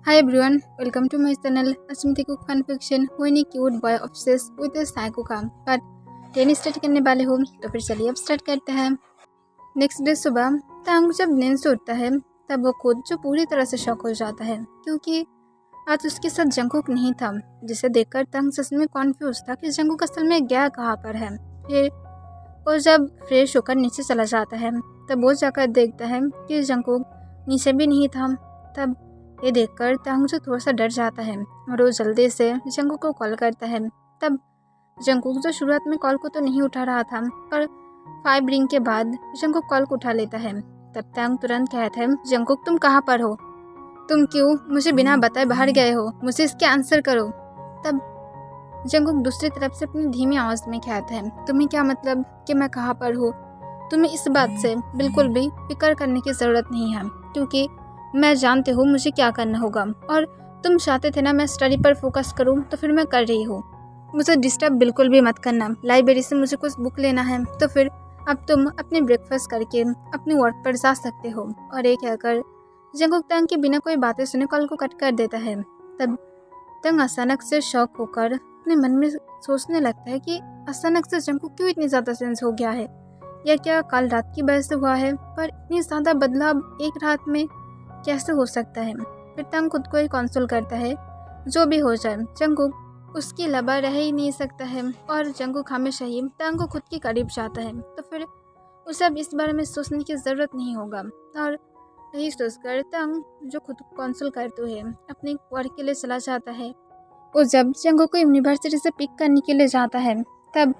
Hi everyone, welcome to my channel Asmiti Cook Fun Fiction. When a cute boy obsessed with a psycho काम पर 10 start करने वाले हो तो फिर चलिए अब स्टार्ट करते हैं। नेक्स्ट डे सुबह तांग जब नींद से उठता है तब वो खुद जो पूरी तरह से शॉक हो जाता है क्योंकि आज उसके साथ जंगकुक नहीं था, जिसे देखकर तांग सच में कॉन्फ्यूज था कि जंगकुक असल में गया कहाँ पर है। फिर वो जब फ्रेश होकर नीचे चला जाता है तब वो जाकर देखता है कि जंगकुक नीचे भी नहीं था। तब ये देखकर तांग जो थोड़ा सा डर जाता है और वो जल्दी से जंगकुक को कॉल करता है। तब जंगकुक जो शुरुआत में कॉल को तो नहीं उठा रहा था, पर 5 रिंग के बाद जंगकुक कॉल को उठा लेता है। तब तांग तुरंत कहता है, जंगकुक तुम कहाँ पर हो? तुम क्यों मुझे बिना बताए बाहर गए हो? मुझे इसके आंसर करो। तब जंगकुक दूसरी तरफ से अपनी धीमी आवाज़ में कहता है, तुम्हें क्या मतलब कि मैं कहाँ पर हूँ? तुम्हें इस बात से बिल्कुल भी फिक्र करने की ज़रूरत नहीं है क्योंकि मैं जानते हूँ मुझे क्या करना होगा, और तुम चाहते थे ना मैं स्टडी पर फोकस करूँ तो फिर मैं कर रही हूँ। मुझे डिस्टर्ब बिल्कुल भी मत करना। लाइब्रेरी से मुझे कुछ बुक लेना है तो फिर अब तुम अपने ब्रेकफास्ट करके अपनी वर्क पर जा सकते हो। और ये कहकर जंगकुक तंग के बिना कोई बातें सुने कॉल को कट कर देता है। तब तंग अचानक से शॉक होकर अपने मन में सोचने लगता है कि अचानक से जंगकुक क्यों इतनी ज़्यादा चेंज हो गया है, या क्या कल रात की वजह से हुआ है, पर इतनी ज़्यादा बदलाव एक रात में कैसे हो सकता है। फिर तंग खुद को ही कंसोल करता है, जो भी हो जाए जंगकुक उसकी लबा रह ही नहीं सकता है और जंगकुक हमेशा ही तंग को खुद के करीब चाहता है, तो फिर उसे अब इस बारे में सोचने की ज़रूरत नहीं होगा। और यही सोचकर तंग जो खुद को कंसोल करते हुए अपने वर्क के लिए चला जाता है। वो जब जंगकुक को यूनिवर्सिटी से पिक करने के लिए जाता है तब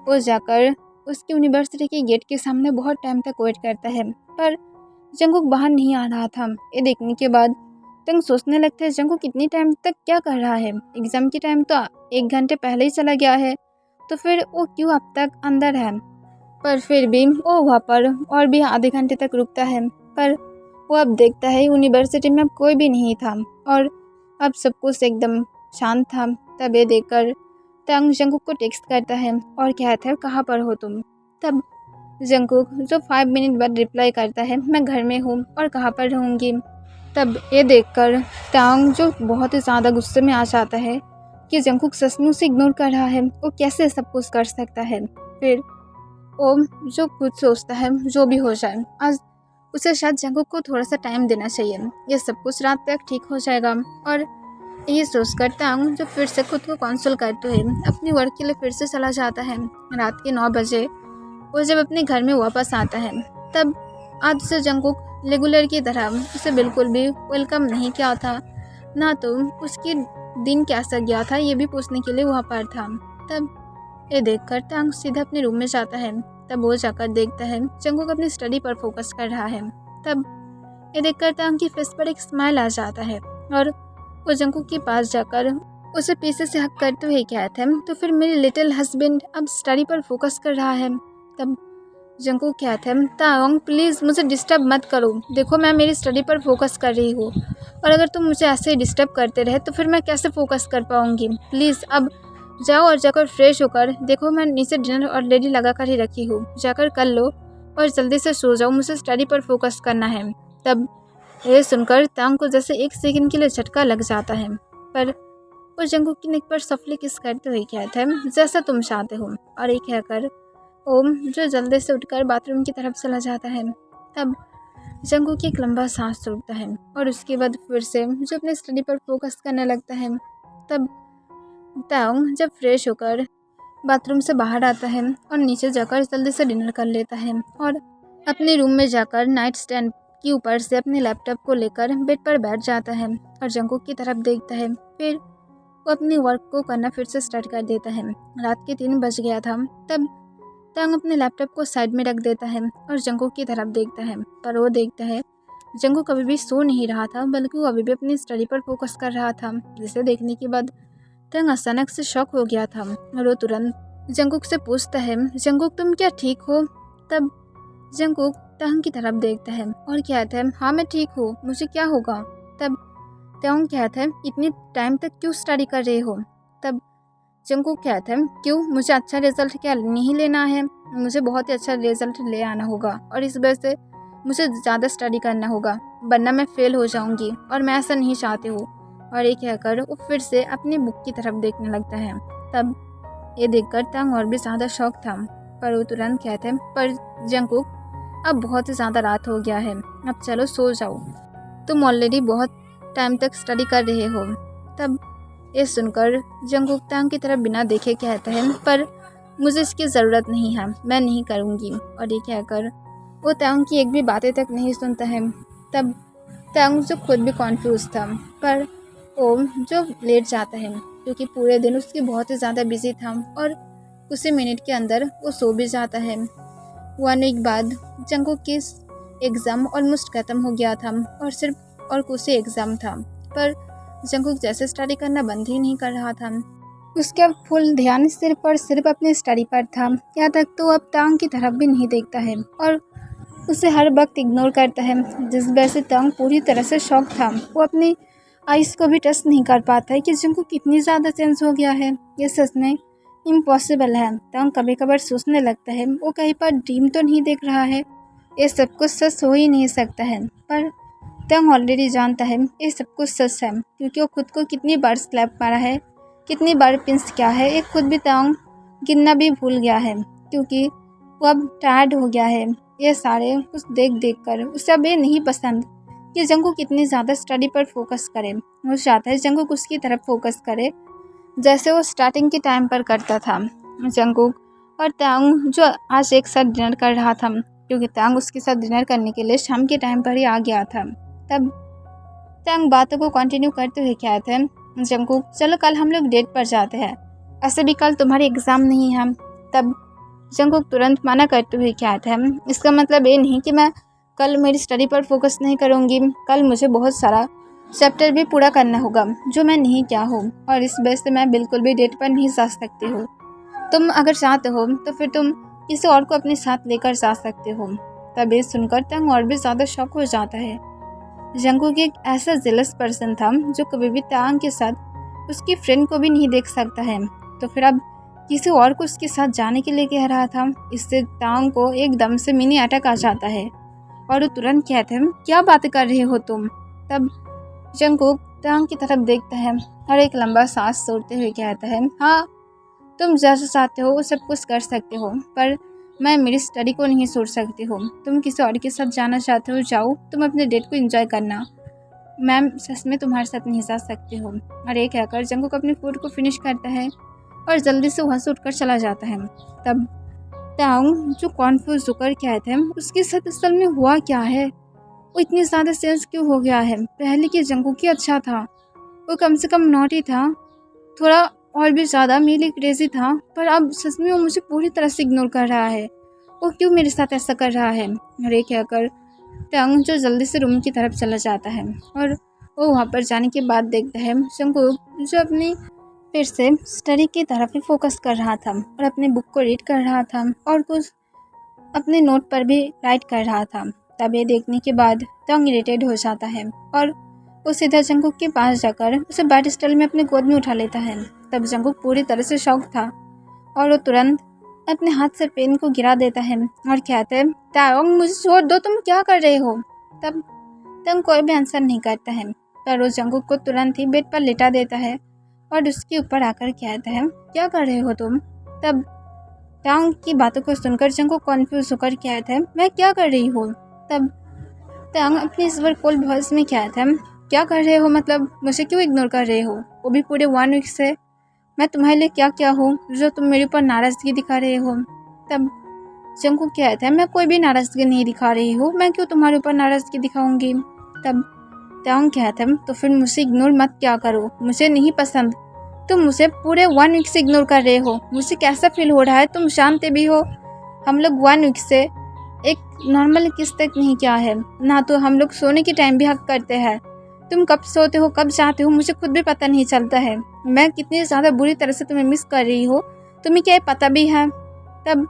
वो जाकर उसकी यूनिवर्सिटी के गेट के सामने बहुत टाइम तक वेट करता है, पर जंगकुक बाहर नहीं आ रहा था। ये देखने के बाद तंग सोचने लगता है, जंगकुक कितनी टाइम तक क्या कर रहा है? एग्ज़ाम की टाइम तो 1 घंटे पहले ही चला गया है, तो फिर वो क्यों अब तक अंदर है? पर फिर भी वो वहाँ पर और भी आधे घंटे तक रुकता है, पर वो अब देखता है यूनिवर्सिटी में अब कोई भी नहीं था और अब सब कुछ एकदम शांत था। तब ये देखकर तंग जंगकुक को टेक्स्ट करता है और कहता है, कहाँ पर हो तुम? तब जंगकुक जो 5 मिनट बाद रिप्लाई करता है, मैं घर में हूँ और कहाँ पर रहूँगी। तब ये देखकर तांग जो बहुत ही ज़्यादा गुस्से में आ जाता है कि जंगकुक सचमुच से इग्नोर कर रहा है, वो कैसे सब कुछ कर सकता है। फिर वो जो खुद सोचता है जो भी हो जाए आज उसे शायद जंगकुक को थोड़ा सा टाइम देना चाहिए, ये सब कुछ रात तक ठीक हो जाएगा। और यही सोचकर तांग जो फिर से खुद को कंसोल करते हुए अपनी वर्क के लिए फिर से चला जाता है। रात के 9 बजे वो जब अपने घर में वापस आता है तब आज से जंगकुक रेगुलर की तरह उसे बिल्कुल भी वेलकम नहीं किया था, ना तो उसकी दिन कैसा गया था ये भी पूछने के लिए वहाँ पर था। तब ये देखकर तांग सीधा अपने रूम में जाता है। तब वो जाकर देखता है जंगकुक अपनी स्टडी पर फोकस कर रहा है। तब ये देखकर तांग की फेस पर एक स्माइल आ जाता है और वो जंगकुक के पास जाकर उसे पीछे से हक करते हुए कहता है, तो फिर मेरे लिटिल हस्बैंड अब स्टडी पर फोकस कर रहा है। तब जंगकुक कहता है, तांग प्लीज़ मुझे डिस्टर्ब मत करो, देखो मैं मेरी स्टडी पर फोकस कर रही हूँ और अगर तुम मुझे ऐसे ही डिस्टर्ब करते रहे तो फिर मैं कैसे फोकस कर पाऊँगी। प्लीज़ अब जाओ और जाकर फ्रेश होकर देखो, मैं नीचे डिनर ऑलरेडी लगा कर ही रखी हूँ, जाकर कर लो और जल्दी से सो जाओ, मुझे स्टडी पर फोकस करना है। तब ये सुनकर तांग को जैसे 1 सेकंड के लिए झटका लग जाता है, पर वो जंगकुक की नेक पर सफली किस करते हुए कहता है, जैसा तुम चाहते हो। और ये कहकर ओम जो जल्दी से उठकर बाथरूम की तरफ चला जाता है। तब जंगकुक एक लंबा सांस छोड़ता है और उसके बाद फिर से जो अपने स्टडी पर फोकस करने लगता है। तब तांग जब फ्रेश होकर बाथरूम से बाहर आता है और नीचे जाकर जल्दी से डिनर कर लेता है और अपने रूम में जाकर नाइट स्टैंड के ऊपर से अपने लैपटॉप को लेकर बेड पर बैठ जाता है और जंगकुक की तरफ देखता है। फिर वो अपनी वर्क को करना फिर से स्टार्ट कर देता है। रात के 3 बज गया था। तब तांग अपने लैपटॉप को साइड में रख देता है और जंगकुक की तरफ देखता है, पर वो देखता है जंगकुक कभी भी सो नहीं रहा था, बल्कि वो अभी भी अपनी स्टडी पर फोकस कर रहा था, जिसे देखने के बाद तांग अचानक से शॉक हो गया था और वो तुरंत जंगकुक से पूछता है, जंगकुक तुम क्या ठीक हो? तब जंगकुक तांग की तरफ देखता है और कहता है, हाँ मैं ठीक हूँ, मुझे क्या होगा? तब तांग कहता है, इतनी टाइम तक क्यों स्टडी कर रहे हो? तब जंगकुक कहता है, क्यों, मुझे अच्छा रिजल्ट क्या नहीं लेना है? मुझे बहुत ही अच्छा रिजल्ट ले आना होगा और इस वजह से मुझे ज़्यादा स्टडी करना होगा वरना मैं फेल हो जाऊंगी और मैं ऐसा नहीं चाहती हूँ। और ये कहकर वो फिर से अपनी बुक की तरफ देखने लगता है। तब ये देखकर तंग और भी ज़्यादा शौक था, पर वो तुरंत कहते हैं, पर जंगकुक अब बहुत ही ज़्यादा रात हो गया है, अब चलो सो जाओ, तुम ऑलरेडी बहुत टाइम तक स्टडी कर रहे हो। तब ये सुनकर जंगकुक तंग की तरफ बिना देखे कहता है, पर मुझे इसकी ज़रूरत नहीं है, मैं नहीं करूँगी। और ये कहकर वो तंग की एक भी बातें तक नहीं सुनता है। तब तंग जो खुद भी कॉन्फ्यूज़ था, पर वो जो लेट जाता है क्योंकि पूरे दिन उसकी बहुत ही ज़्यादा बिजी था और उसी मिनट के अंदर वो सो भी जाता है। 1 वीक बाद जंगकुक की एग्ज़ाम ऑलमोस्ट ख़त्म हो गया था और सिर्फ और कुछ ही एग्ज़ाम था, पर जंगकुक जैसे स्टडी करना बंद ही नहीं कर रहा था। उसका फुल ध्यान सिर्फ और सिर्फ अपने स्टडी पर था। यहाँ तक तो अब तांग की तरफ भी नहीं देखता है और उसे हर वक्त इग्नोर करता है, जिस वजह से तांग पूरी तरह से शॉक था। वो अपनी आइज़ को भी ट्रस्ट नहीं कर पाता है कि जंगकुक कितनी ज़्यादा चेंज हो गया है। ये सच में इम्पॉसिबल है। तांग कभी कभार सोचने लगता है वो कहीं पर ड्रीम तो नहीं देख रहा है, ये सब कुछ सच हो ही नहीं सकता है। पर तांग ऑलरेडी जानता है ये सब कुछ सच है, क्योंकि वो खुद को कितनी बार स्लैप मारा है, कितनी बार पिंच किया है, ये खुद भी तांग गिनना भी भूल गया है, क्योंकि वो अब टायर्ड हो गया है। ये सारे कुछ देख देख कर उसे अब ये नहीं पसंद कि जंगकुक कितनी ज़्यादा स्टडी पर फोकस करे। वो चाहता है जंगकुक उसकी तरफ फोकस करे, जैसे वो स्टार्टिंग के टाइम पर करता था। जंगकुक और तांग जो आज एक साथ डिनर कर रहा था, क्योंकि तांग उसके साथ डिनर करने के लिए शाम के टाइम पर ही आ गया था। तब तांग बातों को कंटिन्यू करते हुए कहते हैं, जंगकुक चलो कल हम लोग डेट पर जाते हैं, ऐसे भी कल तुम्हारी एग्ज़ाम नहीं है। तब जंगकुक तुरंत मना करते हुए कहते हैं, इसका मतलब ये नहीं कि मैं कल मेरी स्टडी पर फोकस नहीं करूँगी, कल मुझे बहुत सारा चैप्टर भी पूरा करना होगा जो मैं नहीं किया हूँ, और इस वजह से मैं बिल्कुल भी डेट पर नहीं जा सकती हूँ। तुम अगर चाहते हो तो फिर तुम किसी और को अपने साथ लेकर जा सकते हो। तब ये सुनकर तंग और भी ज़्यादा शॉक हो जाता है। जंगकुक एक ऐसा जेलस पर्सन था जो कभी भी तांग के साथ उसकी फ्रेंड को भी नहीं देख सकता है, तो फिर अब किसी और को उसके साथ जाने के लिए कह रहा था। इससे तांग को एकदम से मिनी अटैक आ जाता है और वो तुरंत कहते हैं, क्या बातें कर रहे हो तुम। तब जंगकुक तांग की तरफ देखता है और एक लंबा सांस छोड़ते हुए कहता है, हाँ तुम जैसा चाहते हो वो सब कुछ कर सकते हो, पर मैं मेरी स्टडी को नहीं छोड़ सकती हूँ। तुम किसी और के साथ जाना चाहते हो जाओ, तुम अपने डेट को एंजॉय करना, मैं सच में तुम्हारे साथ नहीं जा सकती हूँ। और ये कहकर जंगकुक अपने फूड को फिनिश करता है और जल्दी से वहाँ से उठकर चला जाता है। तब तांग जो कॉन्फ्यूज होकर कहते हैं, उसके साथ असल में हुआ क्या है, वो इतनी ज़्यादा चेंज क्यों हो गया है। पहले की जंगकुक ही अच्छा था, वो कम से कम नॉटी था, थोड़ा और भी ज़्यादा मेरे क्रेजी था, पर अब सच में वो मुझे पूरी तरह से इग्नोर कर रहा है, वो क्यों मेरे साथ ऐसा कर रहा है। और ये कहकर टंग जो जल्दी से रूम की तरफ चला जाता है और वो वहाँ पर जाने के बाद देखता है जंगकुक जो अपनी फिर से स्टडी की तरफ ही फोकस कर रहा था और अपने बुक को रीड कर रहा था और कुछ अपने नोट पर भी राइट कर रहा था। तब ये देखने के बाद टंग इरिटेट हो जाता है और वो सीधा जंगकुक के पास जाकर उसे बैड स्टाइल में अपने गोद में उठा लेता है। तब जंगकुक पूरी तरह से शॉक था और वो तुरंत अपने हाथ से पेन को गिरा देता है और कहता है, ताओंग मुझे छोड़ दो, तुम क्या कर रहे हो। तब तंग कोई भी आंसर नहीं करता है, पर वो जंगकुक को तुरंत ही बेड पर लेटा देता है और उसके ऊपर आकर कहता है, क्या कर रहे हो तुम। तब ताओंग की बातों को सुनकर जंगकुक कॉन्फ्यूज होकर कहता है, मैं क्या कर रही हूँ। तब ताओंग अपनी इस बार कोल्ड वॉइस में कहता है, क्या कर रहे हो मतलब मुझे क्यों इग्नोर कर रहे हो, वो भी पूरे 1 वीक से। मैं तुम्हारे लिए क्या क्या हूँ जो तुम मेरे ऊपर नाराज़गी दिखा रहे हो। तब जंगकुक कहता है, मैं कोई भी नाराज़गी नहीं दिखा रही हूँ, मैं क्यों तुम्हारे ऊपर नाराज़गी दिखाऊंगी। तब ताओंग कहता है, तो फिर मुझे इग्नोर मत क्या करो, मुझे नहीं पसंद, तुम मुझे पूरे 1 वीक से इग्नोर कर रहे हो, मुझे कैसा फील हो रहा है तुम जानते भी हो। हम लोग 1 वीक से एक नॉर्मल किस तक नहीं किया है ना, तो हम लोग सोने के टाइम भी हक करते हैं, तुम कब सोते हो कब जाते हो मुझे खुद भी पता नहीं चलता है, मैं कितनी ज़्यादा बुरी तरह से तुम्हें मिस कर रही हो, तुम्हें क्या पता भी है। तब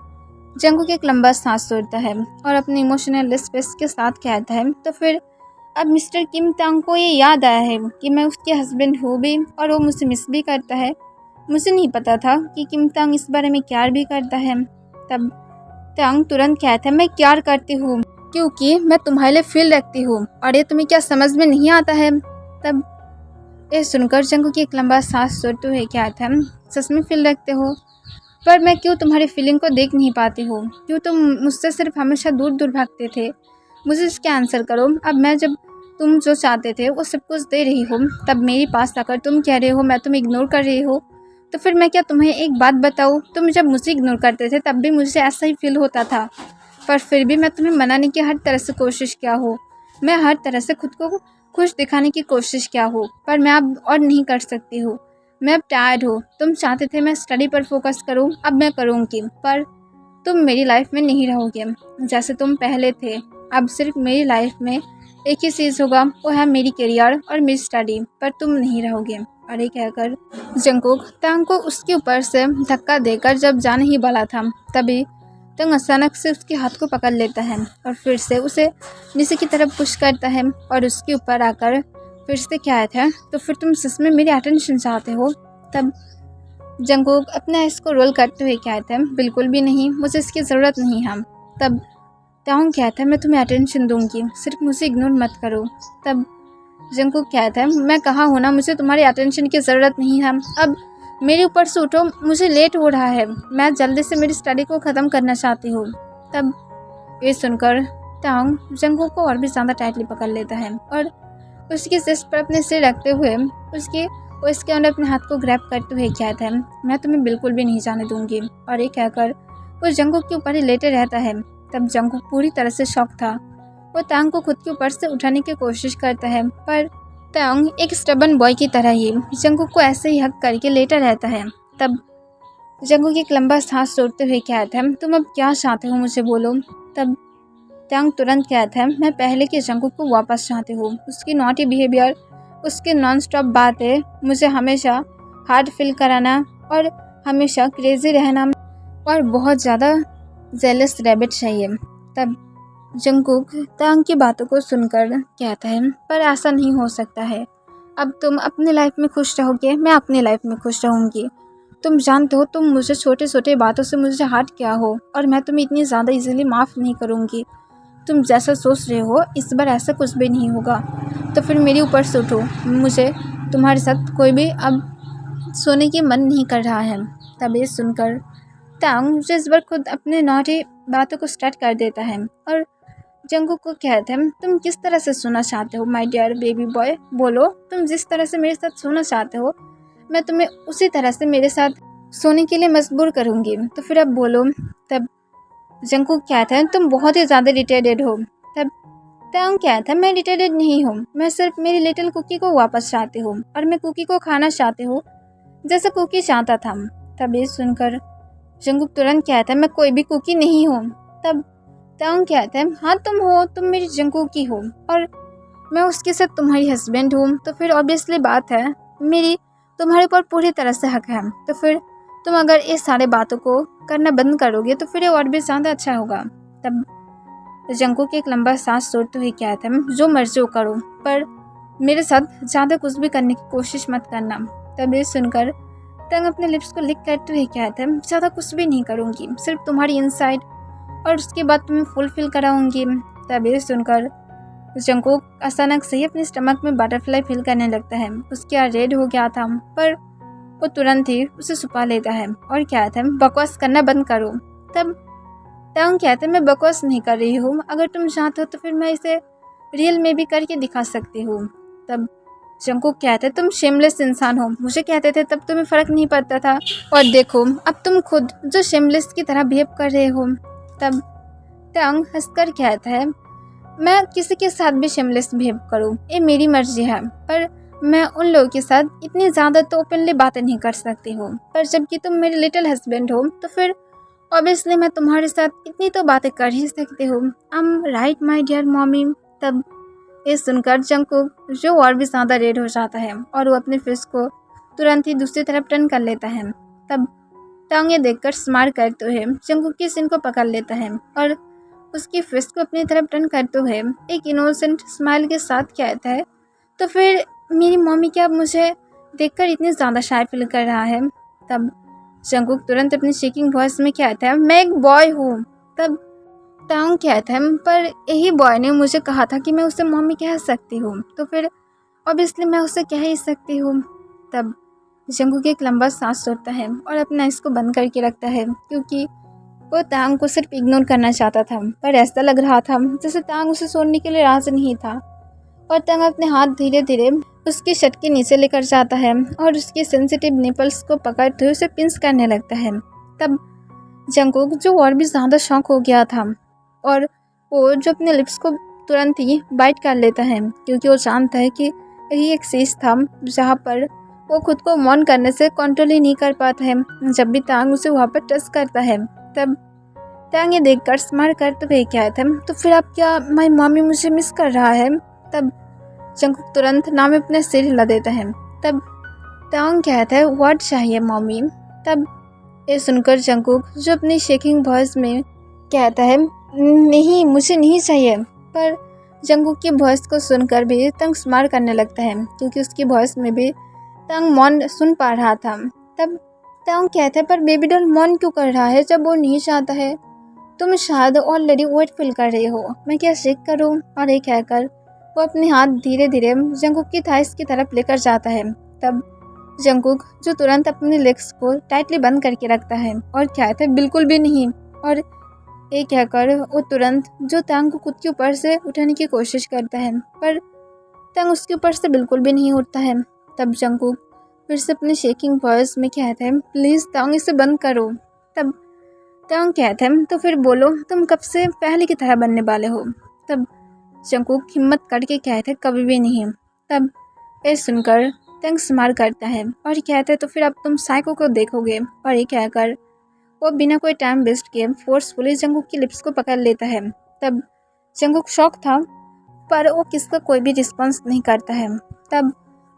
जंगकुक एक लंबा सांस छोड़ता है और अपने इमोशनल स्पेस के साथ कहता है, तो फिर अब मिस्टर किम तांग को ये याद आया है कि मैं उसके हस्बैंड हूँ भी और वो मुझे मिस भी करता है, मुझे नहीं पता था कि किम तांग इस बारे में प्यार भी करता है। तब तांग तुरंत कहता है, मैं प्यार करती हूँ, क्योंकि मैं तुम्हारे लिए फील रखती हूँ और ये तुम्हें क्या समझ में नहीं आता है। तब ये सुनकर जंगकुक एक लंबा सांस छोड़ते हुए क्या था, सच में फील रखते हो, पर मैं क्यों तुम्हारी फीलिंग को देख नहीं पाती हूँ, क्यों तुम मुझसे सिर्फ हमेशा दूर दूर भागते थे। मुझे इसके आंसर करो। अब मैं जब तुम जो चाहते थे वो सब कुछ दे रही हूँ, तब मेरे पास आकर तुम कह रहे हो मैं तुम्हें इग्नोर कर रही हूँ। तो फिर मैं क्या तुम्हें एक बात बताऊँ, तुम जब मुझे इग्नोर करते थे तब भी मुझे ऐसा ही फील होता था, पर फिर भी मैं तुम्हें मनाने की हर तरह से कोशिश किया हूँ। मैं हर तरह से खुद को खुश दिखाने की कोशिश किया हूँ, पर मैं अब और नहीं कर सकती हूँ। मैं अब टायर्ड हूँ। तुम चाहते थे मैं स्टडी पर फोकस करूँ, अब मैं करूँगी, पर तुम मेरी लाइफ में नहीं रहोगे जैसे तुम पहले थे। अब सिर्फ मेरी लाइफ में एक ही चीज़ होगा, वो है मेरी करियर और मेरी स्टडी, पर तुम नहीं रहोगे। और ये कहकर जंगकुक तांग को उसके ऊपर से धक्का देकर जब जाने ही वाला था, तभी तंग अचानक से उसके हाथ को पकड़ लेता है और फिर से उसे नीचे की तरफ पुश करता है और उसके ऊपर आकर फिर से क्या था, तो फिर तुम सच में मेरी अटेंशन चाहते हो। तब जंगकुक अपने आइस को रोल करते हुए कहता है, बिल्कुल भी नहीं, मुझे इसकी ज़रूरत नहीं है। तब तांग कहता है, मैं तुम्हें अटेंशन दूंगी, सिर्फ मुझे इग्नोर मत करो। तब जंगकुक कहता है, मैं कहा हूँ ना, मुझे तुम्हारी अटेंशन की ज़रूरत नहीं है। अब मेरे ऊपर से उठो, मुझे लेट हो रहा है, मैं जल्दी से मेरी स्टडी को ख़त्म करना चाहती हूँ। तब ये सुनकर तांग जंगकुक को और भी ज़्यादा टाइटली पकड़ लेता है और उसकी चेस्ट पर अपने सिर रखते हुए उसके अंदर अपने हाथ को ग्रैब करते हुए कहता है, मैं तुम्हें बिल्कुल भी नहीं जाने दूंगी। और ये कहकर वो जंगकुक के ऊपर ही लेटे रहता है। तब जंगकुक पूरी तरह से शॉक था। वो तांग को खुद के ऊपर से उठाने की कोशिश करता है, पर तांग एक स्टबन बॉय की तरह ही जंगकुक को ऐसे ही हक करके लेटा रहता है। तब जंगकुक एक लंबा सांस छोड़ते हुए कहता है, तुम अब क्या चाहते हो, मुझे बोलो। तब तांग तुरंत कहता है, मैं पहले के जंगकुक को वापस चाहती हूँ। उसकी नॉटी बिहेवियर, उसकी नॉन स्टॉप बातें, मुझे हमेशा हार्ड फील कराना और हमेशा क्रेजी रहना और बहुत ज़्यादा जेलस रैबिट चाहिए। तब जंगकुक तांग की बातों को सुनकर कहता है, पर ऐसा नहीं हो सकता है। अब तुम अपनी लाइफ में खुश रहोगे, मैं अपनी लाइफ में खुश रहूँगी। तुम जानते हो तुम मुझे छोटे छोटे बातों से मुझे हर्ट किया हो और मैं तुम्हें इतनी ज़्यादा इजीली माफ़ नहीं करूँगी। तुम जैसा सोच रहे हो इस बार ऐसा कुछ भी नहीं होगा, तो फिर मेरे ऊपर से उठो। मुझे तुम्हारे साथ कोई भी अब सोने की मन नहीं कर रहा है। तब ये सुनकर तांग जिस बार खुद अपने नॉटी बातों को स्टार्ट कर देता है और जंगकुक को कहते हैं, तुम किस तरह से सोना चाहते हो माय डियर बेबी बॉय, बोलो। तुम जिस तरह से मेरे साथ सोना चाहते हो मैं तुम्हें उसी तरह से मेरे साथ सोने के लिए मजबूर करूँगी, तो फिर अब बोलो। तब जंगकुक कहता है, तुम बहुत ही ज़्यादा इरिटेटेड हो। तब तांग कहता है, मैं इरिटेटेड नहीं हूँ, मैं सिर्फ मेरी लिटिल कुकी को वापस चाहती हूँ और मैं कुकी को खाना चाहती हूँ जैसे कुकी चाहता था। तब ये सुनकर जंगकुक तुरंत कहता है, मैं कोई भी कुकी नहीं हूँ। तब तांग कहता है, हाँ तुम हो, तुम मेरी जंगकुकी हो और मैं उसके साथ तुम्हारी हस्बैंड हूँ, तो फिर ऑब्वियसली बात है मेरी तुम्हारे ऊपर पूरी तरह से हक है। तो फिर तुम अगर ये सारे बातों को करना बंद करोगे तो फिर ये और भी ज़्यादा अच्छा होगा। तब जंगकुक एक लंबा सांस छोड़ते हुए कहता है, जो मर्जी करो, पर मेरे साथ ज़्यादा कुछ भी करने की कोशिश मत करना। तब ये सुनकर तांग अपने लिप्स को लिक करते हुए कहता है, ज़्यादा कुछ भी नहीं करूँगी, सिर्फ तुम्हारी इनसाइड और उसके बाद तुम्हें फुलफिल कराऊंगी। तब ये सुनकर जंगकुक अचानक से ही अपने स्टमक में बटरफ्लाई फील करने लगता है। उसके यहाँ रेड हो गया था, पर वो तुरंत ही उसे छुपा लेता है और कहता है, बकवास करना बंद करो। तब तांग कहता है, मैं बकवास नहीं कर रही हूँ, अगर तुम चाहते हो तो फिर मैं इसे रियल में भी करके दिखा सकती हूँ। तब जंगकुक कहता है, तुम शेमलेस इंसान हो, मुझे कहते थे तब तुम्हें फ़र्क नहीं पड़ता था, और देखो अब तुम खुद जो शेमलेस की तरह बिहेव कर रहे हो। तब तांग हंसकर कहता है, मैं किसी के साथ भी शेमलेस बिहेव करूँ ये मेरी मर्जी है, पर मैं उन लोगों के साथ इतनी ज़्यादा तो ओपनली बातें नहीं कर सकती हूँ, पर जबकि तुम मेरे लिटिल हस्बैंड हो तो फिर ऑब्वियसली मैं तुम्हारे साथ इतनी तो बातें कर ही सकती हूँ। I am right my dear mommy. तब ये सुनकर जंगकुक जो और भी ज़्यादा रेड हो जाता है और वो अपने फेस को तुरंत ही दूसरी तरफ टर्न कर लेता है। तब तांग ये देखकर स्माइल करते हुए जंगकुक की सिन को पकड़ लेता है और उसकी फेस को अपनी तरफ टर्न करते हुए एक इनोसेंट स्माइल के साथ कहता है, तो फिर मेरी मम्मी क्या मुझे देखकर इतनी ज़्यादा शाय फील कर रहा है। तब जंगकुक तुरंत अपनी शेकिंग वॉइस में कहता है, मैं एक बॉय हूँ। तब तांग कहता है पर यही बॉय ने मुझे कहा था कि मैं उसे मम्मी कह सकती हूँ, तो फिर ऑब्वियसली मैं उसे कह ही सकती हूँ। तब जंगकुक एक लंबा सांस छोड़ता है और अपना इसको बंद करके रखता है, क्योंकि वो तांग को सिर्फ इग्नोर करना चाहता था, पर ऐसा लग रहा था जैसे तांग उसे छोड़ने के लिए राजी नहीं था। और तांग अपने हाथ धीरे धीरे उसकी शर्ट के नीचे लेकर जाता है और उसकी सेंसिटिव निपल्स को पकड़ते हुए उसे पिंच करने लगता है। तब जंगकुक, जो और भी ज़्यादा शॉक हो गया था, और वो जो अपने लिप्स को तुरंत ही बाइट कर लेता है, क्योंकि वो जानता है कि यही एक चीज़ था जहाँ पर वो खुद को मौन करने से कंट्रोल ही नहीं कर पाता है जब भी तांग उसे वहाँ पर टच करता है। तब तांग ये देखकर स्माइल करते हुए कहता है, तो फिर आप क्या माई मम्मी मुझे मिस कर रहा है? तब जंगकुक तुरंत नाम में अपने सिर हिला देता है। तब तांग कहता है, व्हाट चाहिए मम्मी? तब ये सुनकर जंगकुक, जो अपनी शेकिंग वॉइस में कहता है, नहीं मुझे नहीं चाहिए। पर जंगकुक की वॉइस को सुनकर भी तांग स्माइल करने लगता है, क्योंकि उसकी वॉइस में भी तांग मौन सुन पा रहा था। तब तांग कहता है, पर बेबी डॉल मौन क्यों कर रहा है जब वो नहीं चाहता है? तुम शायद ऑलरेडी वेट फील कर रही हो, मैं क्या चेक करूं? और ये कहकर वो अपने हाथ धीरे धीरे जंगकुक की थाइस की तरफ लेकर जाता है। तब जंगकुक, जो तुरंत अपने लेग्स को टाइटली बंद करके रखता है और कहता है, बिल्कुल भी नहीं। और ये कहकर वो तुरंत जो तांग को खुद के ऊपर से उठाने की कोशिश करता है, पर तांग उसके ऊपर से बिल्कुल भी नहीं उठता है। तब जंगकुक फिर से अपनी शेकिंग वॉइस में कहता है, प्लीज़ तांग इसे बंद करो। तब तांग कहता है, तो फिर बोलो तुम कब से पहले की तरह बनने वाले हो? तब जंगकुक हिम्मत करके कहता है, कभी भी नहीं। तब ये सुनकर तांग स्माइल करता है और कहता है, तो फिर अब तुम साइको को देखोगे। और ये कहकर वो बिना कोई टाइम वेस्ट किए फोर्सफुली जंगकुक की लिप्स को पकड़ लेता है। तब जंगकुक शॉक था, पर वो किसका कोई भी रिस्पॉन्स नहीं करता है। तब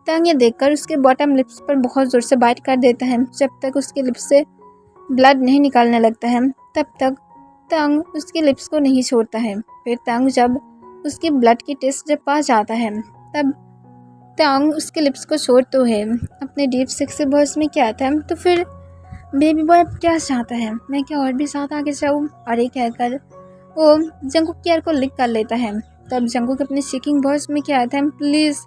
तांग ये देखकर उसके बॉटम लिप्स पर बहुत ज़ोर से बाइट कर देता है। जब तक उसके लिप्स से ब्लड नहीं निकालने लगता है तब तक तांग उसके लिप्स को नहीं छोड़ता है। फिर तांग जब उसकी ब्लड की टेस्ट जब पास जाता है, तब तांग उसके लिप्स को छोड़ते हुए अपने डीप सेक्सी वॉइस में कहता है, तो फिर बेबी बॉय क्या चाहता है? मैं क्या और भी साथ आगे जाऊँ? और ये कहकर वो जंगकुक की ईयर को लिक कर लेता है। तब जंगकुक अपनी शेकिंग वॉइस में कहता है, प्लीज़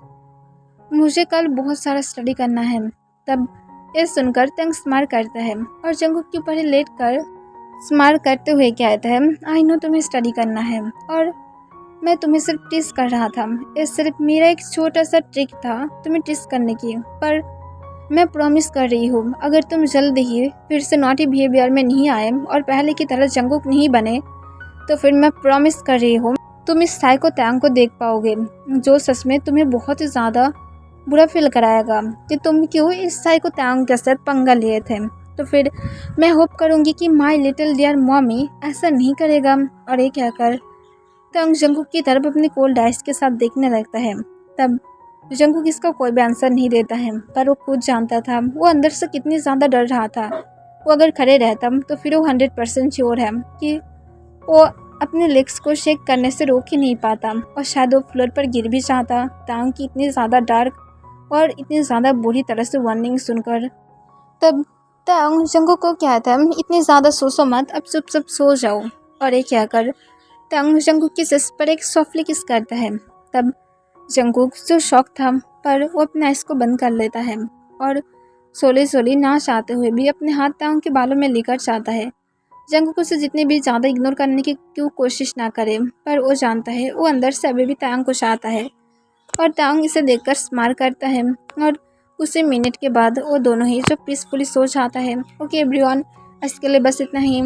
मुझे कल बहुत सारा स्टडी करना है। तब ये सुनकर तांग स्माइल करता है और जंगकुक के ऊपर लेट कर स्माइल करते हुए कहता है, आई नो तुम्हें स्टडी करना है और मैं तुम्हें सिर्फ टीस कर रहा था। ये सिर्फ मेरा एक छोटा सा ट्रिक था तुम्हें टीस करने की, पर मैं प्रॉमिस कर रही हूँ अगर तुम जल्द ही फिर से नॉटी बिहेवियर में नहीं आए और पहले की तरह जंगकुक नहीं बने, तो फिर मैं प्रॉमिस कर रही हूँ तुम इस साइको तांग को देख पाओगे, जो सच में तुम्हें बहुत ही ज़्यादा बुरा फील कराएगा कि तुम क्यों इस साइको तांग के साथ पंगा लिए थे। तो फिर मैं होप करूँगी कि माई लिटिल डियर मॉमी ऐसा नहीं करेगा। और ये कहकर तांग जंगकुक की तरफ अपनी कोल्ड आइस के साथ देखने लगता है। तब जंगकुक इसका कोई भी आंसर नहीं देता है, पर वो खुद जानता था वो अंदर से कितनी ज़्यादा डर रहा था। वो अगर खड़े रहता तो फिर वो 100% श्योर है कि वो अपने लेग्स को शेक करने से रोक ही नहीं पाता और शायद वो फ्लोर पर गिर भी जाता। तांग की इतनी ज़्यादा डार्क और इतनी ज़्यादा बुरी तरह से वार्निंग सुनकर। तब तांग जंगकुक को कहता है, इतनी ज़्यादा सोचो मत, अब चुप सो जाओ। और ये कहकर तांग जंगकुक की चेस्ट पर एक सॉफ्टली किस करता है। तब जंगकुक, जो शॉक था, पर वो अपने आइस को बंद कर लेता है और सोली ना चाहते हुए भी अपने हाथ तांग के बालों में लेकर जाता है। जंगकुक उसे जितने भी ज़्यादा इग्नोर करने की क्यों कोशिश ना करे, पर वो जानता है वो अंदर से अभी भी तांग को चाहता है। और तांग इसे देखकर स्माइल करता है और उसी मिनट के बाद वो दोनों ही जो पीसफुली सो जाता है। ओके एवरीवन, इसके लिए बस इतना ही।